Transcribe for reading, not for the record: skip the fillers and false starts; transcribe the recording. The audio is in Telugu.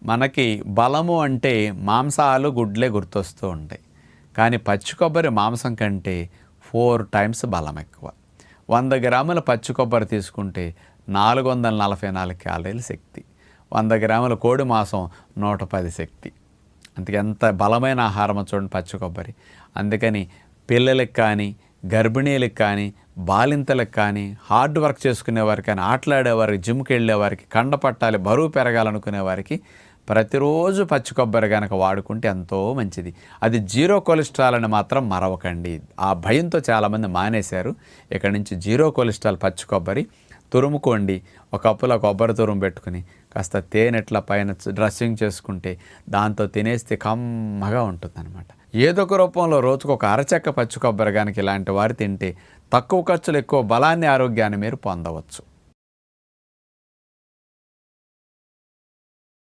మనకి బలము అంటే మాంసాలు గుడ్లే గుర్తొస్తూ ఉంటాయి. కానీ పచ్చి కొబ్బరి మాంసం కంటే 4 టైమ్స్ బలం ఎక్కువ. 100 గ్రాముల పచ్చి కొబ్బరి తీసుకుంటే 444 క్యాలరీల శక్తి. 100 గ్రాముల కోడి మాంసం 110 శక్తి. అందుకే ఎంత బలమైన ఆహారం చూడండి పచ్చి కొబ్బరి. అందుకని పిల్లలకి కానీ, గర్భిణీలకు కానీ, బాలింతలకు కానీ, హార్డ్ వర్క్ చేసుకునేవారికి కానీ, ఆటలాడేవారికి, జిమ్కి వెళ్ళేవారికి, కండ పట్టాలి, బరువు పెరగాలనుకునే వారికి ప్రతిరోజు పచ్చి కొబ్బరి కనుక వాడుకుంటే ఎంతో మంచిది. అది 0 కొలెస్ట్రాల్ అని మాత్రం మరవకండి. ఆ భయంతో చాలామంది మానేశారు. ఇక్కడి నుంచి 0 కొలెస్ట్రాల్ పచ్చి కొబ్బరి తురుముకోండి. ఒక కప్పులో కొబ్బరి తురుము పెట్టుకుని కాస్త తేనెట్ల పైన డ్రెస్సింగ్ చేసుకుంటే దాంతో తినేస్తే కమ్మగా ఉంటుందన్నమాట. ఏదో ఒక రూపంలో రోజుకు ఒక అరచెక్క పచ్చి కొబ్బరి కనుక ఇలాంటి వారు తింటే తక్కువ ఖర్చులు ఎక్కువ బలాన్ని, ఆరోగ్యాన్ని మీరు పొందవచ్చు.